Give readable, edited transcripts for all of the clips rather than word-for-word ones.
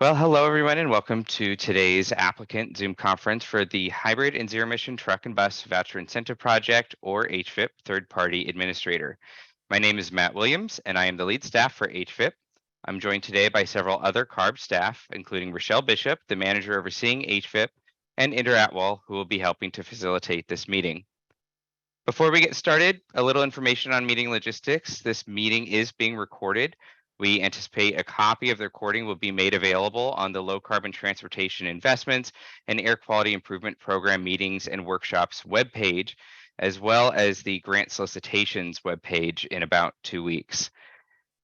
Well, hello everyone and welcome to today's Applicant Zoom conference for the Hybrid and Zero Emission Truck and Bus Voucher Incentive Project, or HVIP, Third-Party Administrator. My name is Matt Williams and I am the lead staff for HVIP. I'm joined today by several other CARB staff, including Rochelle Bishop, the manager overseeing HVIP, and Inder Atwal, who will be helping to facilitate this meeting. Before we get started, a little information on meeting logistics. This meeting is being recorded. We anticipate a copy of the recording will be made available on the Low Carbon Transportation Investments and Air Quality Improvement Program Meetings and Workshops webpage, as well as the Grant Solicitations webpage in about 2 weeks.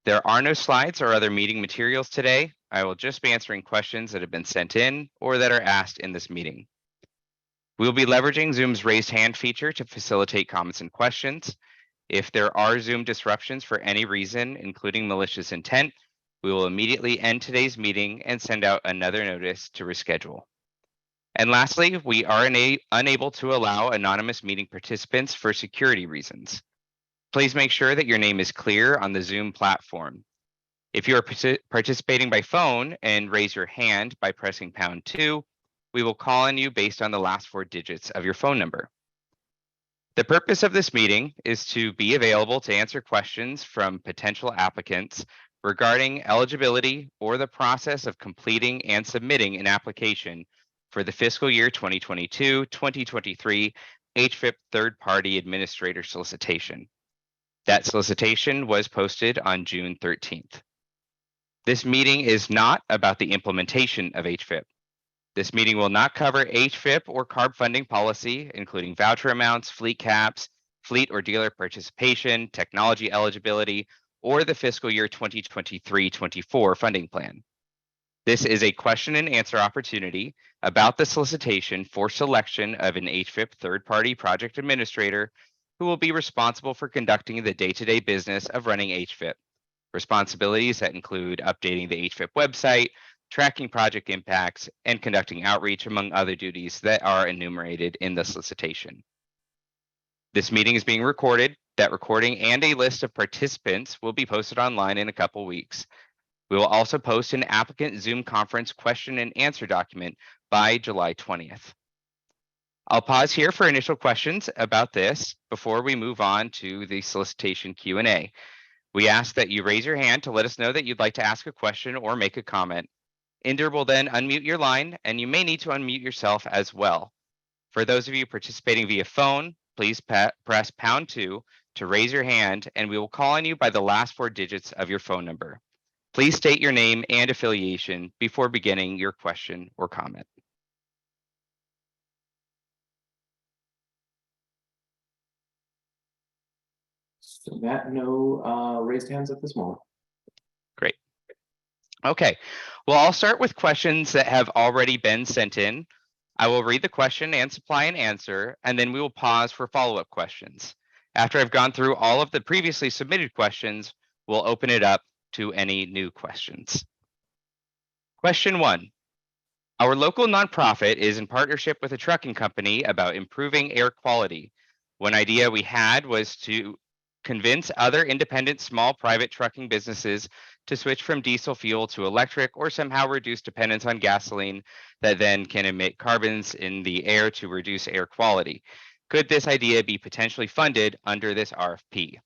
There are no slides or other meeting materials today. I will just be answering questions that have been sent in or that are asked in this meeting. We will be leveraging Zoom's raised hand feature to facilitate comments and questions. If there are Zoom disruptions for any reason, including malicious intent, we will immediately end today's meeting and send out another notice to reschedule. And lastly, we are unable to allow anonymous meeting participants for security reasons. Please make sure that your name is clear on the Zoom platform. If you are participating by phone and raise your hand by pressing #2, we will call on you based on the last 4 digits of your phone number. The purpose of this meeting is to be available to answer questions from potential applicants regarding eligibility or the process of completing and submitting an application for the fiscal year 2022-2023 HVIP third-party administrator solicitation. That solicitation was posted on June 13th. This meeting is not about the implementation of HVIP. This meeting will not cover HVIP or CARB funding policy, including voucher amounts, fleet caps, fleet or dealer participation, technology eligibility, or the fiscal year 2023-24 funding plan. This is a question and answer opportunity about the solicitation for selection of an HVIP third-party project administrator who will be responsible for conducting the day-to-day business of running HVIP. Responsibilities that include updating the HVIP website, tracking project impacts, and conducting outreach, among other duties that are enumerated in the solicitation. This meeting is being recorded. That recording and a list of participants will be posted online in a couple weeks. We will also post an applicant Zoom conference question and answer document by July 20th. I'll pause here for initial questions about this before we move on to the solicitation Q&A. We ask that you raise your hand to let us know that you'd like to ask a question or make a comment. Inder will then unmute your line, and you may need to unmute yourself as well. For those of you participating via phone, please press #2 to raise your hand, and we will call on you by the last 4 digits of your phone number. Please state your name and affiliation before beginning your question or comment. So Matt, no raised hands at this moment. Great. Okay, well, I'll start with questions that have already been sent in. I will read the question and supply an answer, and then we will pause for follow-up questions. After I've gone through all of the previously submitted questions, we'll open it up to any new questions. Question 1. Our local nonprofit is in partnership with a trucking company about improving air quality. One idea we had was to convince other independent small private trucking businesses to switch from diesel fuel to electric or somehow reduce dependence on gasoline that then can emit carbons in the air to reduce air quality. Could this idea be potentially funded under this RFP?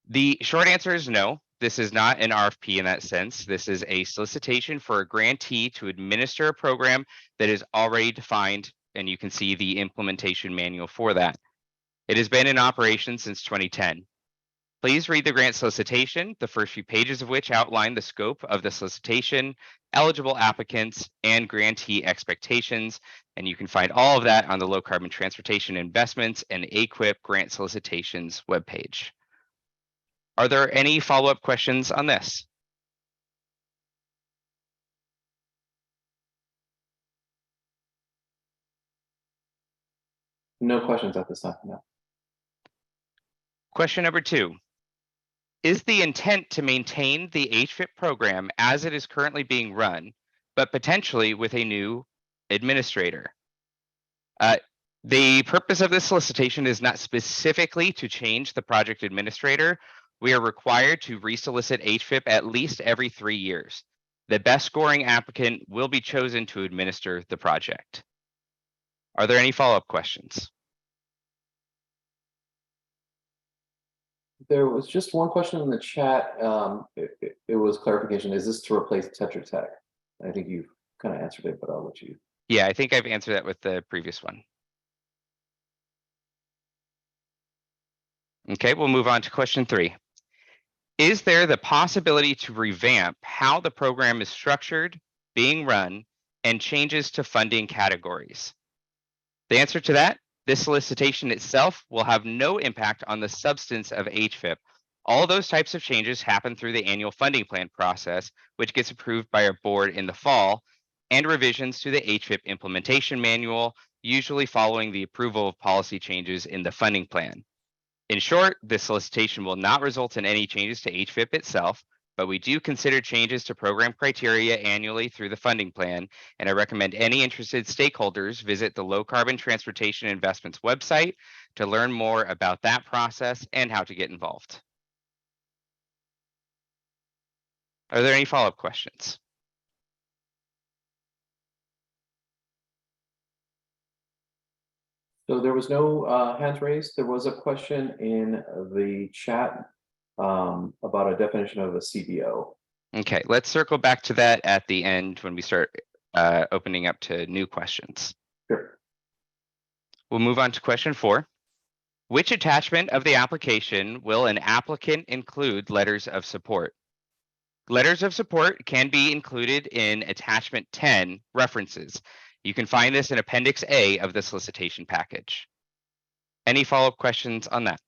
The short answer is no. This is not an RFP in that sense. This is a solicitation for a grantee to administer a program that is already defined, and you can see the implementation manual for that. It has been in operation since 2010. Please read the grant solicitation, the first few pages of which outline the scope of the solicitation, eligible applicants, and grantee expectations, and you can find all of that on the Low Carbon Transportation Investments and AQIP grant solicitations webpage. Are there any follow-up questions on this? No questions at this time, no. Question number 2. Is the intent to maintain the HVIP program as it is currently being run, but potentially with a new administrator? The purpose of this solicitation is not specifically to change the project administrator. We are required to resolicit HVIP at least every 3 years. The best scoring applicant will be chosen to administer the project. Are there any follow-up questions? There was just one question in the chat. It was clarification. Is this to replace Tetra Tech? I think you've kind of answered it, but I'll let you. Yeah, I think I've answered that with the previous one. Okay, we'll move on to question 3. Is there the possibility to revamp how the program is structured, being run, and changes to funding categories? The answer to that, this solicitation itself will have no impact on the substance of HFIP. All those types of changes happen through the annual funding plan process, which gets approved by our board in the fall, and revisions to the HFIP implementation manual, usually following the approval of policy changes in the funding plan. In short, this solicitation will not result in any changes to HFIP itself, but we do consider changes to program criteria annually through the funding plan, and I recommend any interested stakeholders visit the Low Carbon Transportation Investments website to learn more about that process and how to get involved. Are there any follow-up questions? So there was no hands raised. There was a question in the chat about a definition of a CBO. Okay, let's circle back to that at the end when we start opening up to new questions. Sure. We'll move on to question 4. Which attachment of the application will an applicant include letters of support? Letters of support can be included in attachment 10, references. You can find this in Appendix A of the solicitation package. Any follow-up questions on that?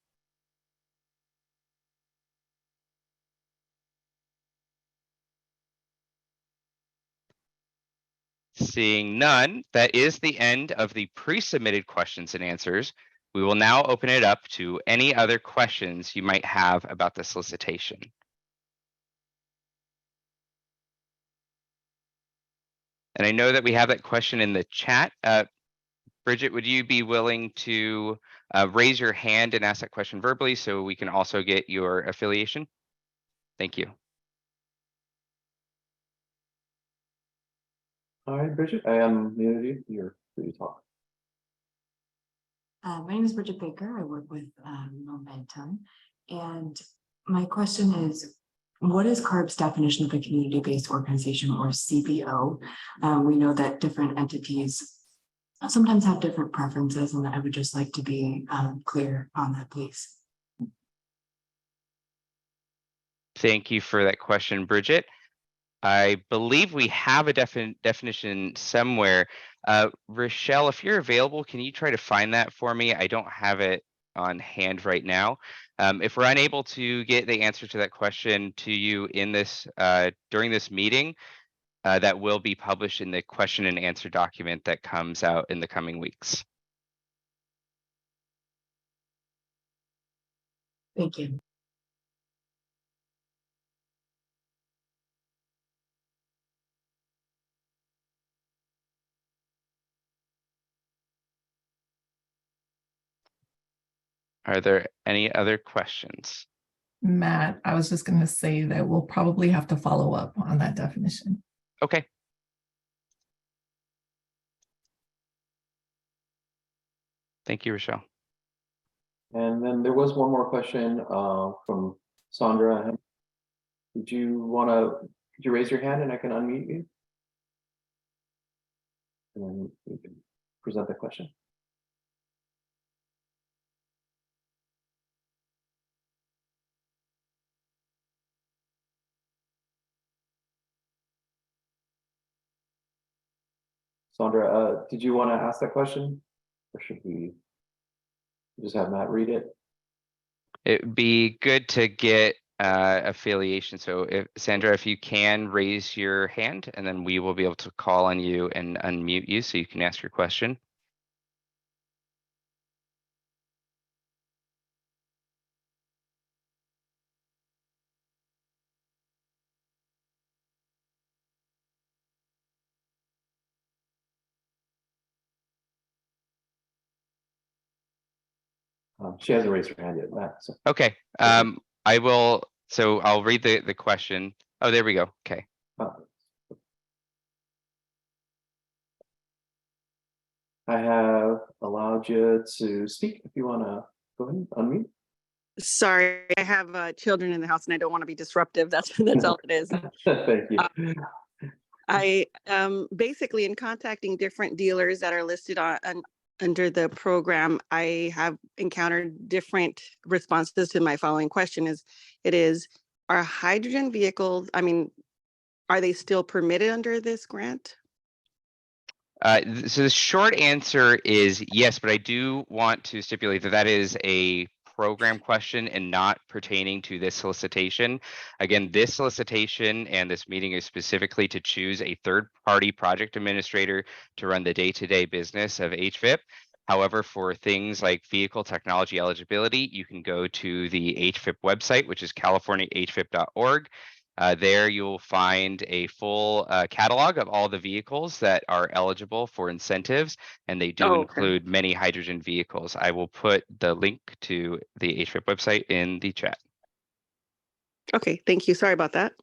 Seeing none, that is the end of the pre-submitted questions and answers. We will now open it up to any other questions you might have about the solicitation. And I know that we have that question in the chat. Bridget, would you be willing to raise your hand and ask that question verbally so we can also get your affiliation? Thank you. All right, Bridget, I am muted you. You're free to talk. My name is Bridget Baker. I work with Momentum. And my question is, what is CARB's definition of a community-based organization, or CBO? We know that different entities sometimes have different preferences, and I would just like to be clear on that, please. Thank you for that question, Bridget. I believe we have a definition somewhere. Rochelle, if you're available, can you try to find that for me? I don't have it on hand right now. If we're unable to get the answer to that question to you in this during this meeting, that will be published in the question and answer document that comes out in the coming weeks. Thank you. Are there any other questions? Matt, I was just going to say that we'll probably have to follow up on that definition. Okay. Thank you, Rochelle. And then there was one more question from Sandra. Could you raise your hand and I can unmute you? And then you can present the question. Sandra, did you want to ask that question, or should we just have Matt read it? It'd be good to get affiliation. So if Sandra, if you can raise your hand, and then we will be able to call on you and unmute you so you can ask your question. She hasn't raised her hand yet, Matt. So. Okay. I will. So I'll read the question. Oh, there we go. Okay. I have allowed you to speak. If you want to go ahead and unmute. Sorry, I have children in the house and I don't want to be disruptive. That's all it is. Thank you. I basically, in contacting different dealers that are listed under the program, I have encountered different responses to my following question are hydrogen vehicles, are they still permitted under this grant? So the short answer is yes, but I do want to stipulate that that is a program question and not pertaining to this solicitation. Again, this solicitation and this meeting is specifically to choose a third-party project administrator to run the day-to-day business of HVIP. However, for things like vehicle technology eligibility, you can go to the HVIP website, which is californiahvip.org. There you'll find a full catalog of all the vehicles that are eligible for incentives, and they do Oh, okay. include many hydrogen vehicles. I will put the link to the HVIP website in the chat. Okay, thank you. Sorry about that.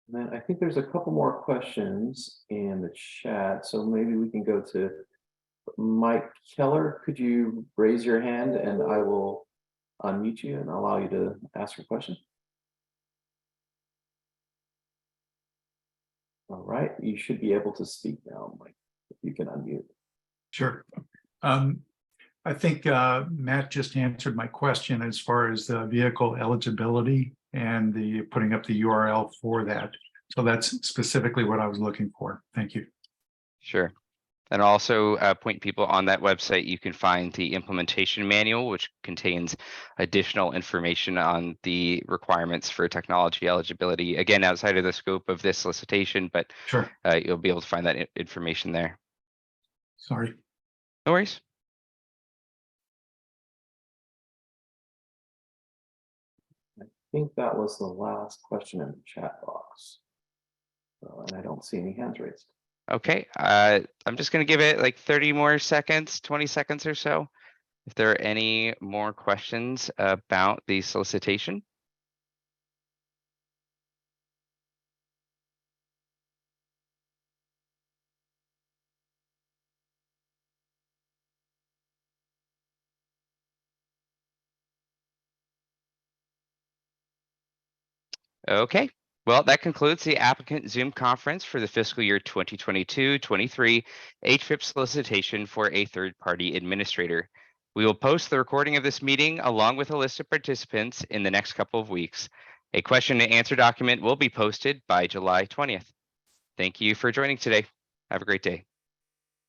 And then I think there's a couple more questions in the chat, so maybe we can go to Mike Keller. Could you raise your hand and I will unmute you and allow you to ask your question? All right, you should be able to speak now, Mike, if you can unmute. Sure. I think Matt just answered my question as far as the vehicle eligibility and the putting up the URL for that. So that's specifically what I was looking for. Thank you. Sure. And also point people on that website, you can find the implementation manual, which contains additional information on the requirements for technology eligibility. Again, outside of the scope of this solicitation, but Sure. You'll be able to find that information there. Sorry. No worries. I think that was the last question in the chat box. And I don't see any hands raised. Okay, I'm just gonna give it like 30 more seconds, 20 seconds or so. If there are any more questions about the solicitation. Okay, well, that concludes the applicant Zoom conference for the fiscal year 2022-23 HVIP solicitation for a third-party administrator. We will post the recording of this meeting along with a list of participants in the next couple of weeks. A question and answer document will be posted by July 20th. Thank you for joining today. Have a great day.